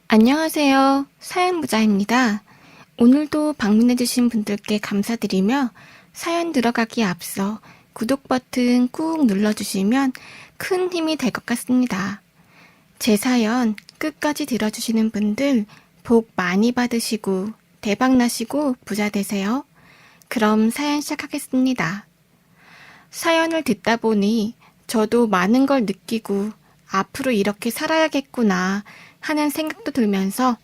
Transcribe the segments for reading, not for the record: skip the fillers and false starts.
안녕하세요. 사연부자입니다. 오늘도 방문해주신 분들께 감사드리며 사연 들어가기에 앞서 구독 버튼 꾹 눌러주시면 큰 힘이 될 것 같습니다. 제 사연 끝까지 들어주시는 분들 복 많이 받으시고 대박나시고 부자 되세요. 그럼 사연 시작하겠습니다. 사연을 듣다 보니 저도 많은 걸 느끼고 앞으로 이렇게 살아야겠구나 하는 생각도 들면서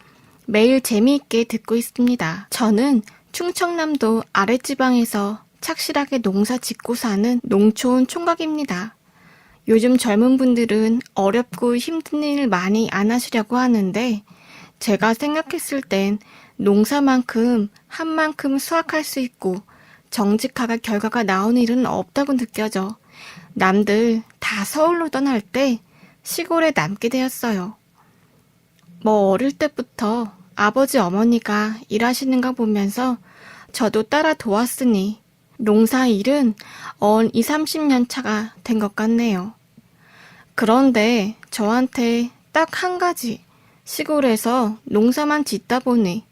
매일 재미있게 듣고 있습니다. 저는 충청남도 아랫지방에서 착실하게 농사 짓고 사는 농촌 총각입니다. 요즘 젊은 분들은 어렵고 힘든 일 많이 안 하시려고 하는데 제가 생각했을 땐 농사만큼 한 만큼 수확할 수 있고 정직하게 결과가 나오는 일은 없다고 느껴져 남들 다 서울로 떠날 때 시골에 남게 되었어요. 어릴 때부터 아버지 어머니가 일하시는 거 보면서 저도 따라 도왔으니 농사 일은 20, 30년 차가 된 것 같네요. 그런데 저한테 딱 한 가지 시골에서 농사만 짓다 보니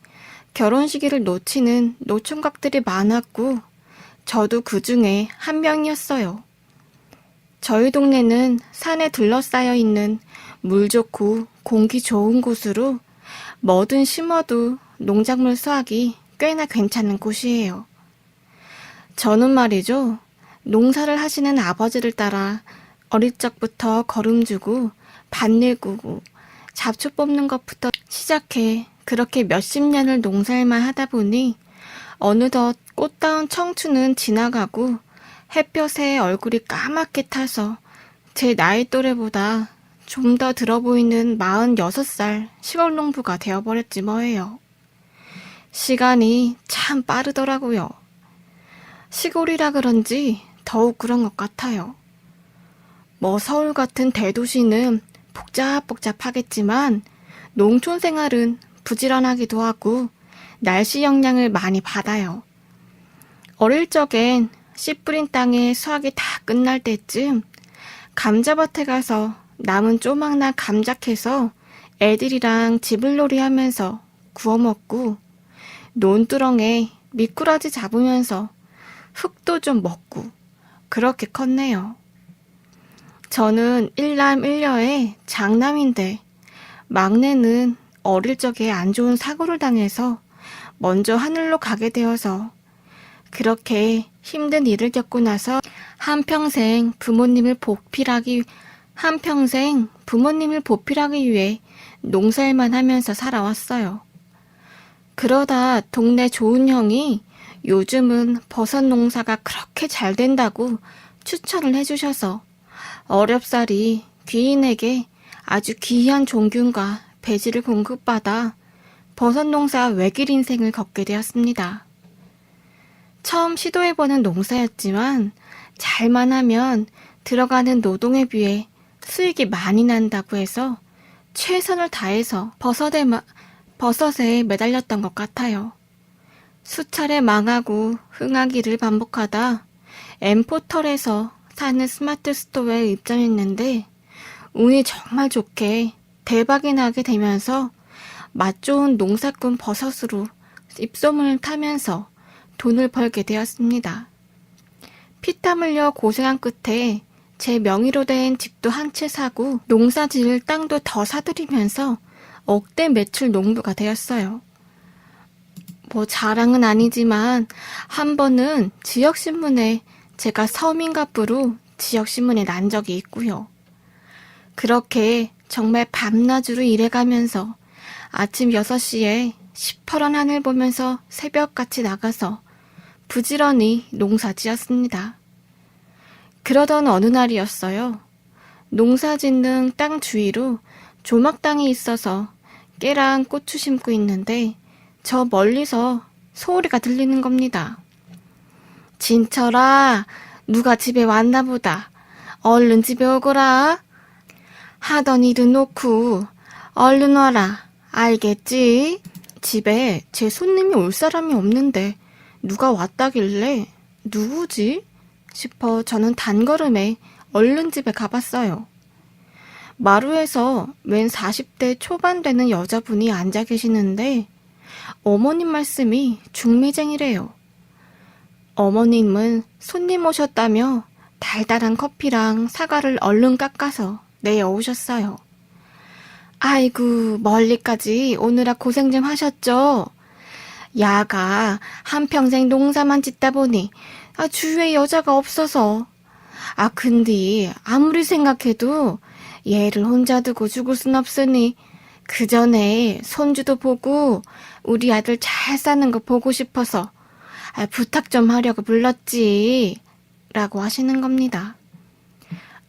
결혼 시기를 놓치는 노총각들이 많았고 저도 그 중에 한 명이었어요. 저희 동네는 산에 둘러싸여 있는 물 좋고 공기 좋은 곳으로 뭐든 심어도 농작물 수확이 꽤나 괜찮은 곳이에요. 저는 말이죠. 농사를 하시는 아버지를 따라 어릴 적부터 거름주고 밭일 구고 잡초 뽑는 것부터 시작해 그렇게 몇십 년을 농사일만 하다 보니 어느덧 꽃다운 청춘은 지나가고 햇볕에 얼굴이 까맣게 타서 제 나이 또래보다 좀 더 들어 보이는 46살 시골 농부가 되어버렸지 뭐예요. 시간이 참 빠르더라고요. 시골이라 그런지 더욱 그런 것 같아요. 서울 같은 대도시는 복잡복잡하겠지만 농촌 생활은 부지런하기도 하고 날씨 영향을 많이 받아요. 어릴 적엔 씨 뿌린 땅에 수확이 다 끝날 때쯤 감자밭에 가서 남은 조막나 감자 캐서 애들이랑 지불놀이 하면서 구워 먹고 논두렁에 미꾸라지 잡으면서 흙도 좀 먹고 그렇게 컸네요. 저는 일남 일녀의 장남인데 막내는 어릴 적에 안 좋은 사고를 당해서 먼저 하늘로 가게 되어서 그렇게 힘든 일을 겪고 나서 한평생 부모님을 보필하기 위해 농사일만 하면서 살아왔어요. 그러다 동네 좋은 형이 요즘은 버섯 농사가 그렇게 잘 된다고 추천을 해주셔서 어렵사리 귀인에게 아주 귀한 종균과 배지를 공급받아 버섯 농사 외길 인생을 걷게 되었습니다. 처음 시도해보는 농사였지만 잘만 하면 들어가는 노동에 비해 수익이 많이 난다고 해서 최선을 다해서 버섯에 매달렸던 것 같아요. 수차례 망하고 흥하기를 반복하다 엠포털에서 사는 스마트 스토어에 입점했는데 운이 정말 좋게 대박이 나게 되면서 맛 좋은 농사꾼 버섯으로 입소문을 타면서 돈을 벌게 되었습니다. 피땀 흘려 고생한 끝에 제 명의로 된 집도 한 채 사고 농사 지을 땅도 더 사들이면서 억대 매출 농부가 되었어요. 자랑은 아니지만 한 번은 지역신문에 제가 서민갑부로 지역신문에 난 적이 있고요. 그렇게 정말 밤낮으로 일해가면서 아침 6시에 시퍼런 하늘 보면서 새벽같이 나가서 부지런히 농사 지었습니다. 그러던 어느 날이었어요. 농사 짓는 땅 주위로 조막당이 있어서 깨랑 고추 심고 있는데 저 멀리서 소리가 들리는 겁니다. 진철아, 누가 집에 왔나 보다. 얼른 집에 오거라. 하던 일은 놓고 얼른 와라. 알겠지? 집에 제 손님이 올 사람이 없는데 누가 왔다길래 누구지? 싶어 저는 단걸음에 얼른 집에 가봤어요. 마루에서 웬 40대 초반 되는 여자분이 앉아 계시는데 어머님 말씀이 중매쟁이래요. 어머님은 손님 오셨다며 달달한 커피랑 사과를 얼른 깎아서 내어오셨어요. 아이고, 멀리까지 오느라 고생 좀 하셨죠? 야가 한평생 농사만 짓다 보니 주위에 여자가 없어서. 근데 아무리 생각해도 얘를 혼자 두고 죽을 순 없으니 그 전에 손주도 보고 우리 아들 잘 사는 거 보고 싶어서 부탁 좀 하려고 불렀지. 라고 하시는 겁니다.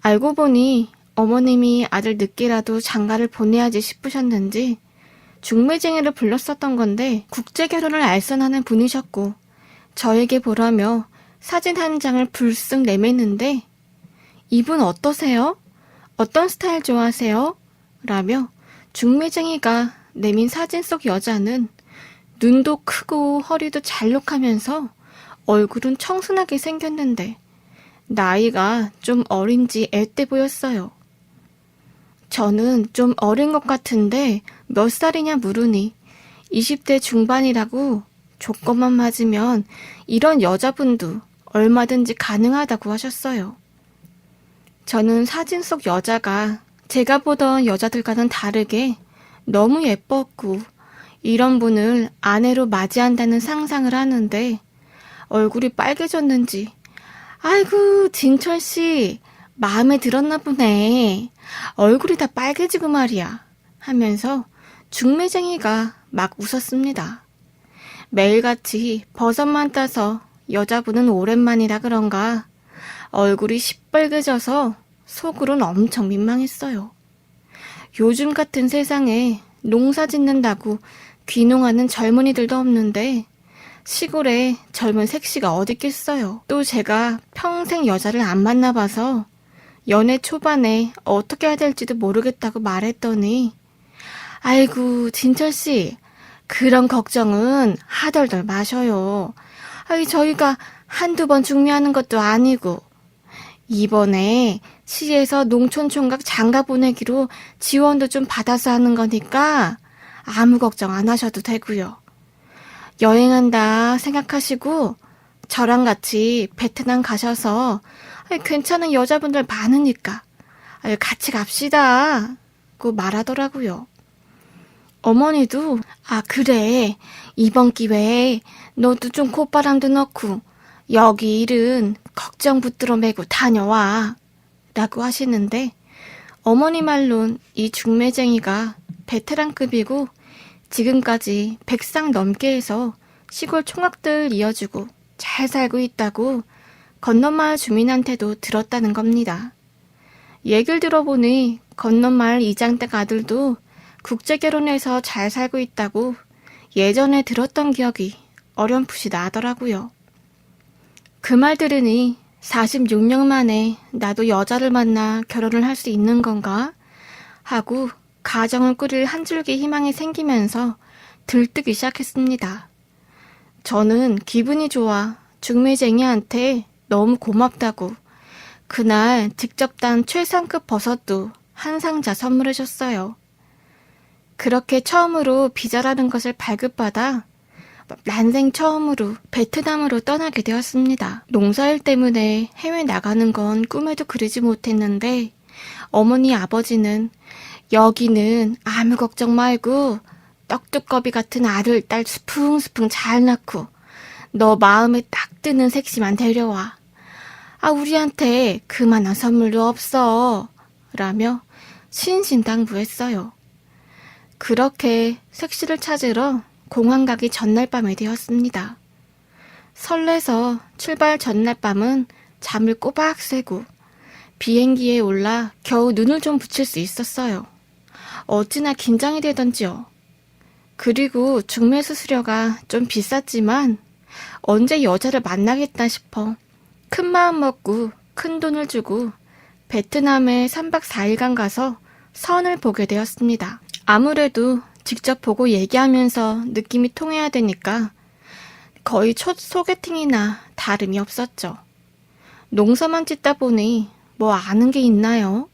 알고 보니 어머님이 아들 늦게라도 장가를 보내야지 싶으셨는지 중매쟁이를 불렀었던 건데 국제결혼을 알선하는 분이셨고 저에게 보라며 사진 한 장을 불쑥 내밀는데 이분 어떠세요? 어떤 스타일 좋아하세요? 라며 중매쟁이가 내민 사진 속 여자는 눈도 크고 허리도 잘록하면서 얼굴은 청순하게 생겼는데 나이가 좀 어린지 앳돼 보였어요. 저는 좀 어린 것 같은데 몇 살이냐 물으니 20대 중반이라고 조건만 맞으면 이런 여자분도 얼마든지 가능하다고 하셨어요. 저는 사진 속 여자가 제가 보던 여자들과는 다르게 너무 예뻤고 이런 분을 아내로 맞이한다는 상상을 하는데 얼굴이 빨개졌는지 아이고 진철씨 마음에 들었나 보네. 얼굴이 다 빨개지고 말이야 하면서 중매쟁이가 막 웃었습니다. 매일같이 버섯만 따서 여자분은 오랜만이라 그런가 얼굴이 시뻘개져서 속으론 엄청 민망했어요. 요즘 같은 세상에 농사 짓는다고 귀농하는 젊은이들도 없는데 시골에 젊은 색시가 어디 있겠어요. 또 제가 평생 여자를 안 만나봐서 연애 초반에 어떻게 해야 될지도 모르겠다고 말했더니 아이고 진철씨 그런 걱정은 하덜덜 마셔요. 저희가 한두 번 중매하는 것도 아니고 이번에 시에서 농촌총각 장가 보내기로 지원도 좀 받아서 하는 거니까 아무 걱정 안 하셔도 되고요. 여행한다 생각하시고 저랑 같이 베트남 가셔서 괜찮은 여자분들 많으니까 같이 갑시다 고 말하더라고요. 어머니도 그래 이번 기회에 너도 좀 콧바람도 넣고 여기 일은 걱정 붙들어 매고 다녀와 라고 하시는데 어머니 말론 이 중매쟁이가 베테랑급이고 지금까지 100상 넘게 해서 시골 총각들 이어주고 잘 살고 있다고 건너마을 주민한테도 들었다는 겁니다. 얘기를 들어보니 건너마을 이장댁 아들도 국제결혼해서 잘 살고 있다고 예전에 들었던 기억이 어렴풋이 나더라고요. 그 말 들으니 46년 만에 나도 여자를 만나 결혼을 할 수 있는 건가? 하고 가정을 꾸릴 한 줄기 희망이 생기면서 들뜨기 시작했습니다. 저는 기분이 좋아 중매쟁이한테 너무 고맙다고 그날 직접 딴 최상급 버섯도 한 상자 선물해줬어요. 그렇게 처음으로 비자라는 것을 발급받아 난생 처음으로 베트남으로 떠나게 되었습니다. 농사일 때문에 해외 나가는 건 꿈에도 그리지 못했는데 어머니 아버지는 여기는 아무 걱정 말고 떡두꺼비 같은 아들, 딸 스풍스풍 잘 낳고 너 마음에 딱 드는 색시만 데려와. 우리한테 그만한 선물도 없어. 라며 신신당부했어요. 그렇게 색시를 찾으러 공항 가기 전날 밤이 되었습니다. 설레서 출발 전날 밤은 잠을 꼬박 새고 비행기에 올라 겨우 눈을 좀 붙일 수 있었어요. 어찌나 긴장이 되던지요. 그리고 중매 수수료가 좀 비쌌지만 언제 여자를 만나겠다 싶어 큰 마음 먹고 큰 돈을 주고 베트남에 3박 4일간 가서 선을 보게 되었습니다. 아무래도 직접 보고 얘기하면서 느낌이 통해야 되니까 거의 첫 소개팅이나 다름이 없었죠. 농사만 짓다 보니 뭐 아는 게 있나요?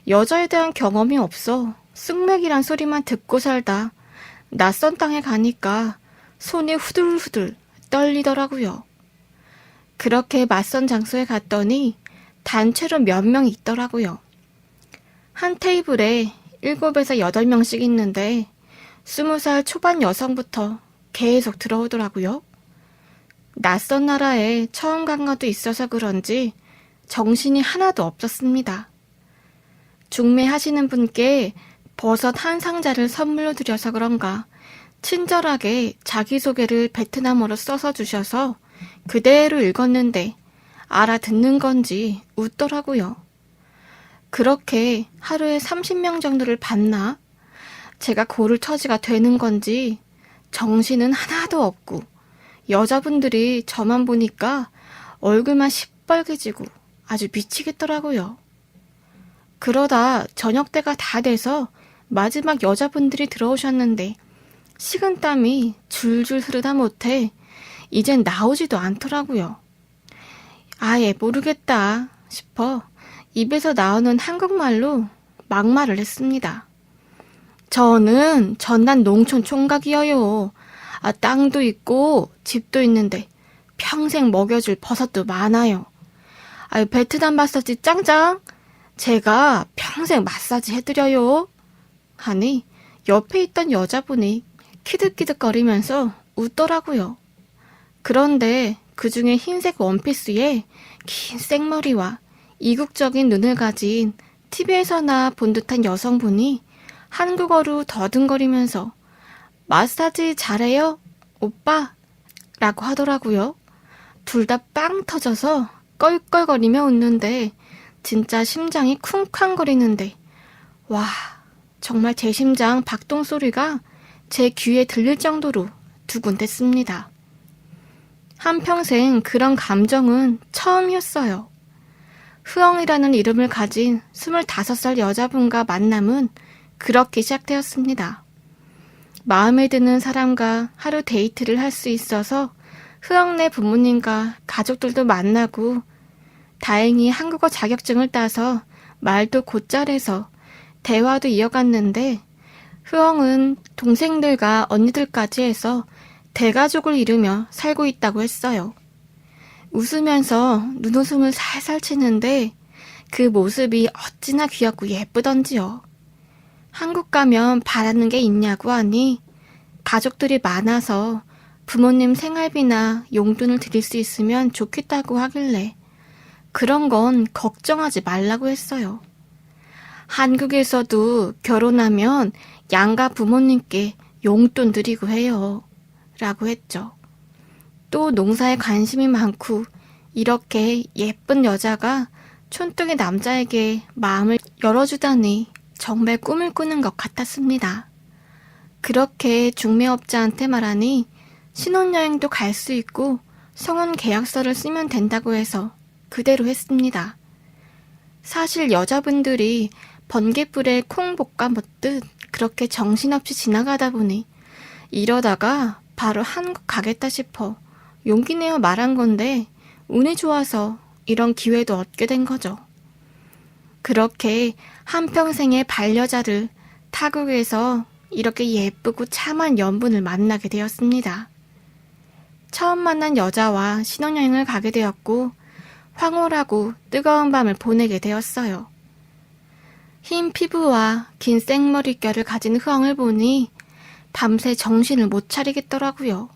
여자에 대한 경험이 없어 쓱맥이란 소리만 듣고 살다 낯선 땅에 가니까 손이 후들후들 떨리더라고요. 그렇게 낯선 장소에 갔더니 단체로 몇 명 있더라고요. 한 테이블에 7에서 8명씩 있는데 20살 초반 여성부터 계속 들어오더라고요. 낯선 나라에 처음 간 것도 있어서 그런지 정신이 하나도 없었습니다. 중매하시는 분께 버섯 한 상자를 선물로 드려서 그런가 친절하게 자기소개를 베트남어로 써서 주셔서 그대로 읽었는데 알아듣는 건지 웃더라고요. 그렇게 하루에 30명 정도를 봤나? 제가 고를 처지가 되는 건지 정신은 하나도 없고 여자분들이 저만 보니까 얼굴만 시뻘개지고 아주 미치겠더라고요. 그러다 저녁때가 다 돼서 마지막 여자분들이 들어오셨는데 식은땀이 줄줄 흐르다 못해 이젠 나오지도 않더라고요. 아예 모르겠다 싶어 입에서 나오는 한국말로 막말을 했습니다. 저는 전남 농촌 총각이어요. 땅도 있고 집도 있는데 평생 먹여줄 버섯도 많아요. 베트남 마사지 짱짱. 제가 평생 마사지 해드려요. 하니 옆에 있던 여자분이 키득키득거리면서 웃더라고요. 그런데 그 중에 흰색 원피스에 긴 생머리와 이국적인 눈을 가진 TV에서나 본 듯한 여성분이 한국어로 더듬거리면서 마사지 잘해요? 오빠? 라고 하더라고요. 둘 다 빵 터져서 껄껄거리며 웃는데 진짜 심장이 쿵쾅거리는데 와, 정말 제 심장 박동 소리가 제 귀에 들릴 정도로 두근댔습니다. 한평생 그런 감정은 처음이었어요. 흐엉이라는 이름을 가진 25살 여자분과 만남은 그렇게 시작되었습니다. 마음에 드는 사람과 하루 데이트를 할 수 있어서 흐엉네 부모님과 가족들도 만나고 다행히 한국어 자격증을 따서 말도 곧잘해서 대화도 이어갔는데 흐엉은 동생들과 언니들까지 해서 대가족을 이루며 살고 있다고 했어요. 웃으면서 눈웃음을 살살 치는데 그 모습이 어찌나 귀엽고 예쁘던지요. 한국 가면 바라는 게 있냐고 하니 가족들이 많아서 부모님 생활비나 용돈을 드릴 수 있으면 좋겠다고 하길래 그런 건 걱정하지 말라고 했어요. 한국에서도 결혼하면 양가 부모님께 용돈 드리고 해요. 라고 했죠. 또 농사에 관심이 많고 이렇게 예쁜 여자가 촌뜨기 남자에게 마음을 열어주다니 정말 꿈을 꾸는 것 같았습니다. 그렇게 중매업자한테 말하니 신혼여행도 갈 수 있고 성혼 계약서를 쓰면 된다고 해서 그대로 했습니다. 사실 여자분들이 번갯불에 콩 볶아 먹듯 그렇게 정신없이 지나가다 보니 이러다가 바로 한국 가겠다 싶어 용기 내어 말한 건데 운이 좋아서 이런 기회도 얻게 된 거죠. 그렇게 한평생의 반려자를 타국에서 이렇게 예쁘고 참한 연분을 만나게 되었습니다. 처음 만난 여자와 신혼여행을 가게 되었고 황홀하고 뜨거운 밤을 보내게 되었어요. 흰 피부와 긴 생머릿결을 가진 흐엉을 보니 밤새 정신을 못 차리겠더라고요.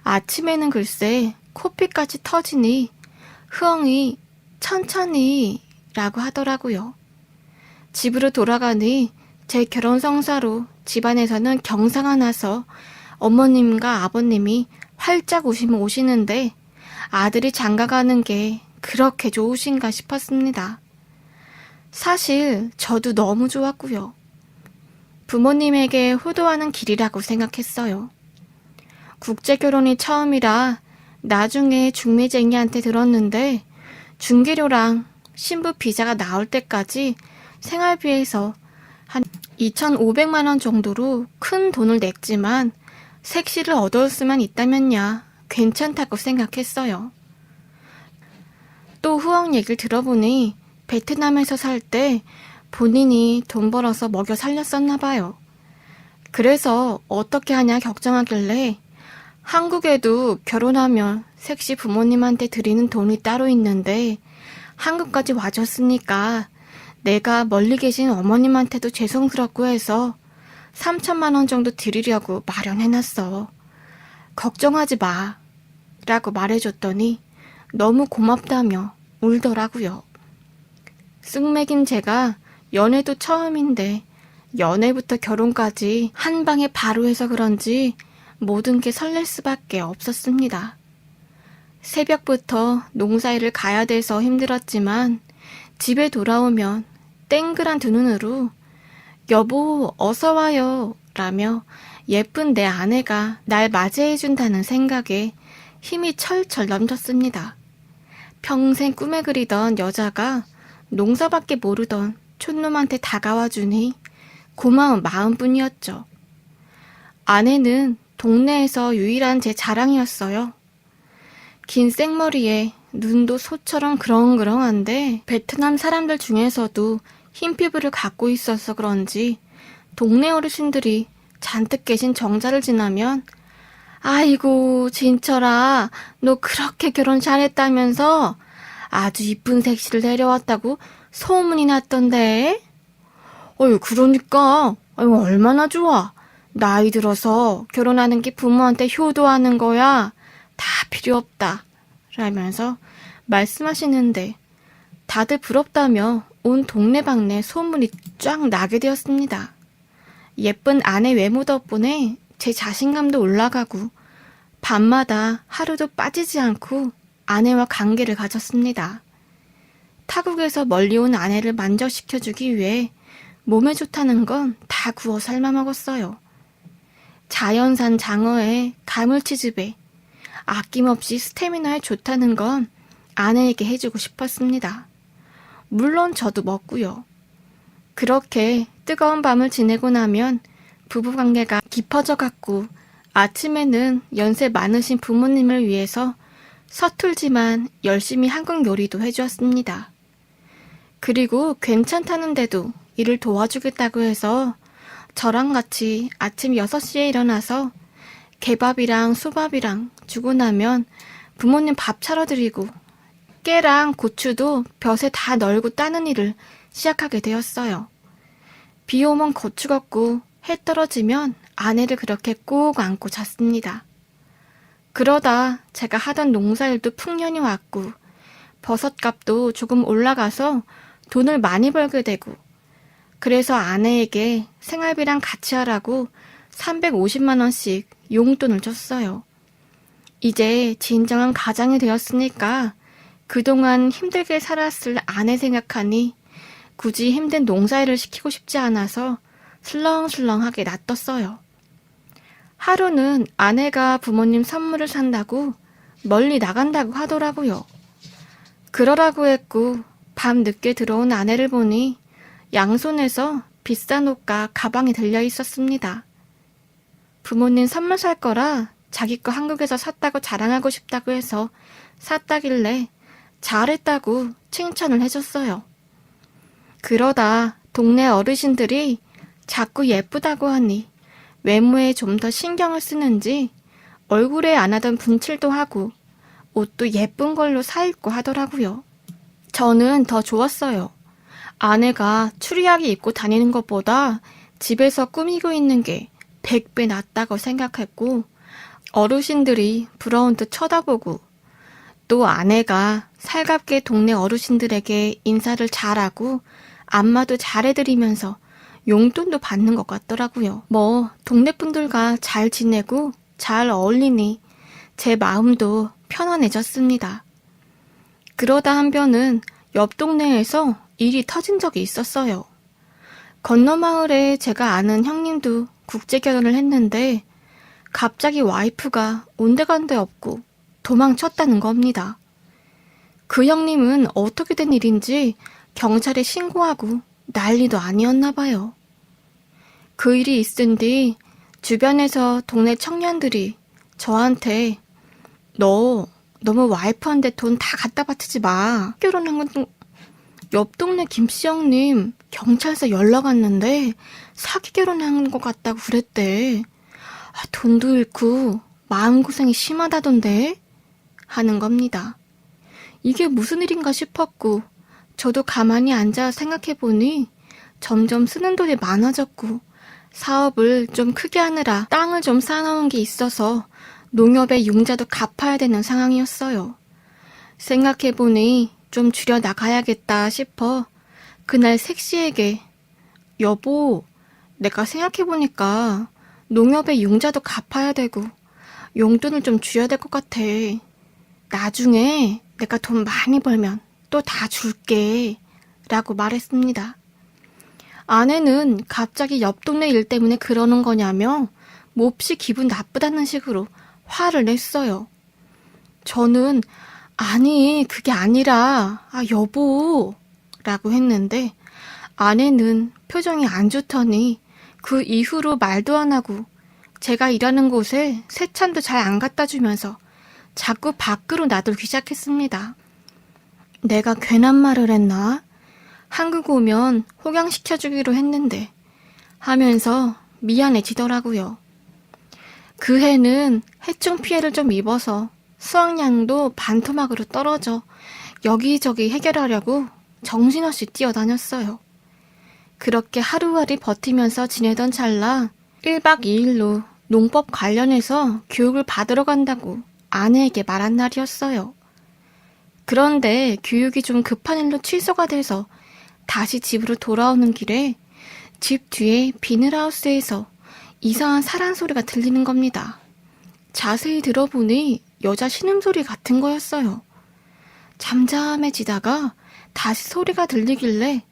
아침에는 글쎄 코피까지 터지니 흐엉이 천천히 라고 하더라고요. 집으로 돌아가니 제 결혼 성사로 집안에서는 경사가 나서 어머님과 아버님이 활짝 웃으며 오시는데 아들이 장가가는 게 그렇게 좋으신가 싶었습니다. 사실 저도 너무 좋았고요. 부모님에게 효도하는 길이라고 생각했어요. 국제결혼이 처음이라 나중에 중매쟁이한테 들었는데 중개료랑 신부 비자가 나올 때까지 생활비에서 한 2,500만 원 정도로 큰 돈을 냈지만 색시를 얻을 수만 있다면야 괜찮다고 생각했어요. 또 후엉 얘기를 들어보니 베트남에서 살 때 본인이 돈 벌어서 먹여 살렸었나 봐요. 그래서 어떻게 하냐 걱정하길래 한국에도 결혼하면 색시 부모님한테 드리는 돈이 따로 있는데 한국까지 와줬으니까 내가 멀리 계신 어머님한테도 죄송스럽고 해서 3천만 원 정도 드리려고 마련해놨어. 걱정하지 마. 라고 말해줬더니 너무 고맙다며 울더라고요. 쑥맥인 제가 연애도 처음인데 연애부터 결혼까지 한 방에 바로 해서 그런지 모든 게 설렐 수밖에 없었습니다. 새벽부터 농사일을 가야 돼서 힘들었지만 집에 돌아오면 땡그란 두 눈으로 여보 어서 와요 라며 예쁜 내 아내가 날 맞이해준다는 생각에 힘이 철철 넘쳤습니다. 평생 꿈에 그리던 여자가 농사밖에 모르던 촌놈한테 다가와주니 고마운 마음뿐이었죠. 아내는 동네에서 유일한 제 자랑이었어요. 긴 생머리에 눈도 소처럼 그렁그렁한데 베트남 사람들 중에서도 흰 피부를 갖고 있어서 그런지 동네 어르신들이 잔뜩 계신 정자를 지나면 아이고 진철아 너 그렇게 결혼 잘했다면서 아주 이쁜 색시를 데려왔다고 소문이 났던데. 어휴 그러니까 얼마나 좋아. 나이 들어서 결혼하는 게 부모한테 효도하는 거야. 다 필요 없다. 라면서 말씀하시는데 다들 부럽다며 온 동네방네 소문이 쫙 나게 되었습니다. 예쁜 아내 외모 덕분에 제 자신감도 올라가고 밤마다 하루도 빠지지 않고 아내와 관계를 가졌습니다. 타국에서 멀리 온 아내를 만족시켜주기 위해 몸에 좋다는 건 다 구워 삶아 먹었어요. 자연산 장어에 가물치즙에 아낌없이 스태미나에 좋다는 건 아내에게 해주고 싶었습니다. 물론 저도 먹고요. 그렇게 뜨거운 밤을 지내고 나면 부부관계가 깊어져 갔고 아침에는 연세 많으신 부모님을 위해서 서툴지만 열심히 한국 요리도 해주었습니다. 그리고 괜찮다는데도 일을 도와주겠다고 해서 저랑 같이 아침 6시에 일어나서 개밥이랑 수밥이랑 주고 나면 부모님 밥 차려드리고 깨랑 고추도 벼에 다 널고 따는 일을 시작하게 되었어요. 비 오면 고추 걷고 해 떨어지면 아내를 그렇게 꼭 안고 잤습니다. 그러다 제가 하던 농사일도 풍년이 왔고 버섯값도 조금 올라가서 돈을 많이 벌게 되고 그래서 아내에게 생활비랑 같이 하라고 350만 원씩 용돈을 줬어요. 이제 진정한 가장이 되었으니까 그동안 힘들게 살았을 아내 생각하니 굳이 힘든 농사일을 시키고 싶지 않아서 슬렁슬렁하게 놔뒀어요. 하루는 아내가 부모님 선물을 산다고 멀리 나간다고 하더라고요. 그러라고 했고 밤 늦게 들어온 아내를 보니 양손에서 비싼 옷과 가방이 들려 있었습니다. 부모님 선물 살 거라 자기 거 한국에서 샀다고 자랑하고 싶다고 해서 샀다길래 잘했다고 칭찬을 해줬어요. 그러다 동네 어르신들이 자꾸 예쁘다고 하니 외모에 좀 더 신경을 쓰는지 얼굴에 안 하던 분칠도 하고 옷도 예쁜 걸로 사입고 하더라고요. 저는 더 좋았어요. 아내가 추리하게 입고 다니는 것보다 집에서 꾸미고 있는 게 100배 낫다고 생각했고 어르신들이 부러운 듯 쳐다보고 또 아내가 살갑게 동네 어르신들에게 인사를 잘하고 안마도 잘해드리면서 용돈도 받는 것 같더라고요. 뭐 동네 분들과 잘 지내고 잘 어울리니 제 마음도 편안해졌습니다. 그러다 한편은 옆 동네에서 일이 터진 적이 있었어요. 건너 마을에 제가 아는 형님도 국제 결혼을 했는데 갑자기 와이프가 온데간데 없고 도망쳤다는 겁니다. 그 형님은 어떻게 된 일인지 경찰에 신고하고 난리도 아니었나 봐요. 그 일이 있은 뒤 주변에서 동네 청년들이 저한테 너 너무 와이프한테 돈 다 갖다 바치지 마. 결혼한 건 옆 동네 김씨 형님 경찰서 연락 왔는데 사기 결혼한 것 같다고 그랬대. 돈도 잃고 마음고생이 심하다던데 하는 겁니다. 이게 무슨 일인가 싶었고 저도 가만히 앉아 생각해보니 점점 쓰는 돈이 많아졌고 사업을 좀 크게 하느라 땅을 좀 사놓은 게 있어서 농협의 융자도 갚아야 되는 상황이었어요. 생각해보니 좀 줄여 나가야겠다 싶어 그날 색시에게 여보, 내가 생각해보니까 농협의 융자도 갚아야 되고 용돈을 좀 줄여야 될 것 같아. 나중에 내가 돈 많이 벌면 또 다 줄게 라고 말했습니다. 아내는 갑자기 옆 동네 일 때문에 그러는 거냐며 몹시 기분 나쁘다는 식으로 화를 냈어요. 저는 아니 그게 아니라 여보 라고 했는데 아내는 표정이 안 좋더니 그 이후로 말도 안 하고 제가 일하는 곳에 세찬도 잘 안 갖다 주면서 자꾸 밖으로 놔두기 시작했습니다. 내가 괜한 말을 했나? 한국 오면 호강시켜주기로 했는데 하면서 미안해지더라고요. 그 해는 해충 피해를 좀 입어서 수확량도 반토막으로 떨어져 여기저기 해결하려고 정신없이 뛰어다녔어요. 그렇게 하루하루 버티면서 지내던 찰나 1박 2일로 농법 관련해서 교육을 받으러 간다고 아내에게 말한 날이었어요. 그런데 교육이 좀 급한 일로 취소가 돼서 다시 집으로 돌아오는 길에 집 뒤에 비닐하우스에서 이상한 사란 소리가 들리는 겁니다. 자세히 들어보니 여자 신음소리 같은 거였어요. 잠잠해지다가 다시 소리가 들리길래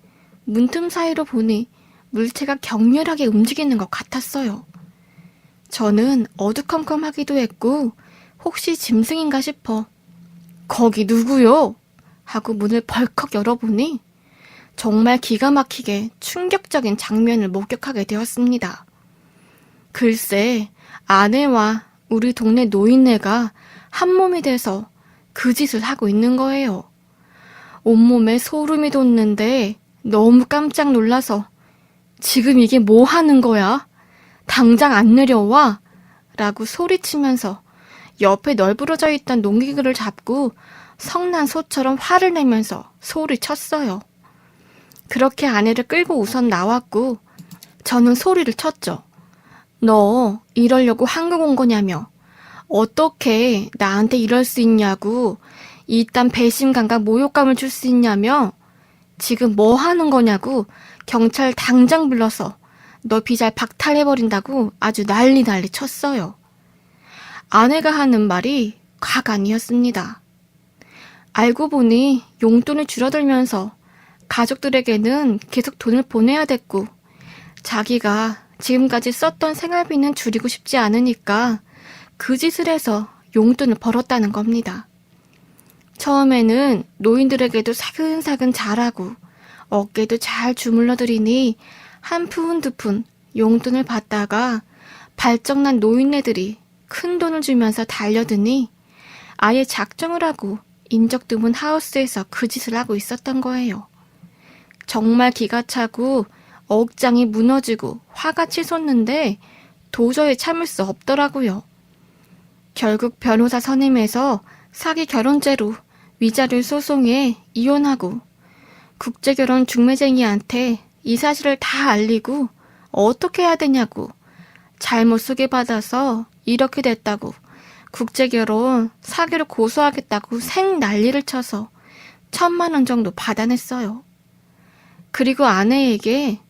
문틈 사이로 보니 물체가 격렬하게 움직이는 것 같았어요. 저는 어두컴컴하기도 했고 혹시 짐승인가 싶어 거기 누구요? 하고 문을 벌컥 열어보니 정말 기가 막히게 충격적인 장면을 목격하게 되었습니다. 글쎄 아내와 우리 동네 노인네가 한 몸이 돼서 그 짓을 하고 있는 거예요. 온몸에 소름이 돋는데 너무 깜짝 놀라서 지금 이게 뭐 하는 거야? 당장 안 내려와? 라고 소리치면서 옆에 널브러져 있던 농기구를 잡고 성난 소처럼 화를 내면서 소리쳤어요. 그렇게 아내를 끌고 우선 나왔고 저는 소리를 쳤죠. 너 이러려고 한국 온 거냐며 어떻게 나한테 이럴 수 있냐고 이딴 배신감과 모욕감을 줄 수 있냐며 지금 뭐 하는 거냐고 경찰 당장 불러서 너 비잘 박탈해버린다고 아주 난리 쳤어요. 아내가 하는 말이 과간이었습니다. 알고 보니 용돈이 줄어들면서 가족들에게는 계속 돈을 보내야 됐고 자기가 지금까지 썼던 생활비는 줄이고 싶지 않으니까 그 짓을 해서 용돈을 벌었다는 겁니다. 처음에는 노인들에게도 사근사근 잘하고 어깨도 잘 주물러드리니 한 푼 두 푼 용돈을 받다가 발정난 노인네들이 큰 돈을 주면서 달려드니 아예 작정을 하고 인적 드문 하우스에서 그 짓을 하고 있었던 거예요. 정말 기가 차고 억장이 무너지고 화가 치솟는데 도저히 참을 수 없더라고요. 결국 변호사 선임해서 사기 결혼죄로 위자료 소송에 이혼하고 국제결혼 중매쟁이한테 이 사실을 다 알리고 어떻게 해야 되냐고 잘못 소개받아서 이렇게 됐다고 국제결혼 사기로 고소하겠다고 생 난리를 쳐서 1,000만 원 정도 받아냈어요. 그리고 아내에게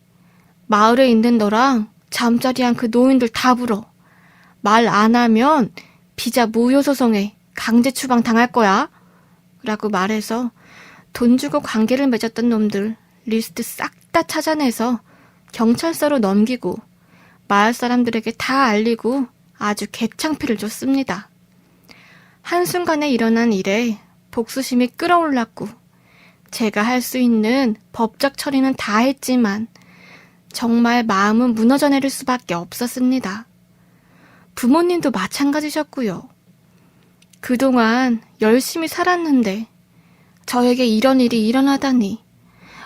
마을에 있는 너랑 잠자리한 그 노인들 다 불어. 말 안 하면 비자 무효 소송에 강제 추방 당할 거야. 라고 말해서 돈 주고 관계를 맺었던 놈들 리스트 싹 다 찾아내서 경찰서로 넘기고 마을 사람들에게 다 알리고 아주 개창피를 줬습니다. 한순간에 일어난 일에 복수심이 끌어올랐고 제가 할 수 있는 법적 처리는 다 했지만 정말 마음은 무너져 내릴 수밖에 없었습니다. 부모님도 마찬가지셨고요. 그동안 열심히 살았는데 저에게 이런 일이 일어나다니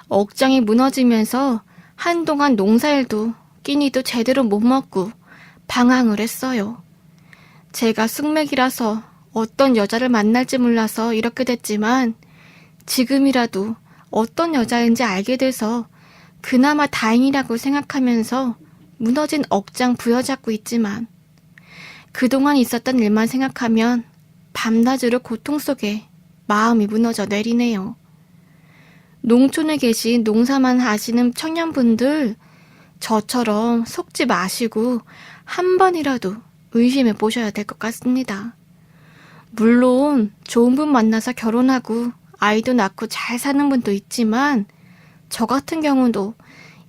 억장이 무너지면서 한동안 농사일도 끼니도 제대로 못 먹고 방황을 했어요. 제가 숙맥이라서 어떤 여자를 만날지 몰라서 이렇게 됐지만 지금이라도 어떤 여자인지 알게 돼서 그나마 다행이라고 생각하면서 무너진 억장 부여잡고 있지만 그동안 있었던 일만 생각하면 밤낮으로 고통 속에 마음이 무너져 내리네요. 농촌에 계신 농사만 하시는 청년분들, 저처럼 속지 마시고 한 번이라도 의심해 보셔야 될 것 같습니다. 물론 좋은 분 만나서 결혼하고 아이도 낳고 잘 사는 분도 있지만 저 같은 경우도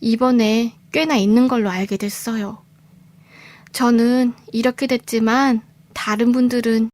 이번에 꽤나 있는 걸로 알게 됐어요. 저는 이렇게 됐지만 다른 분들은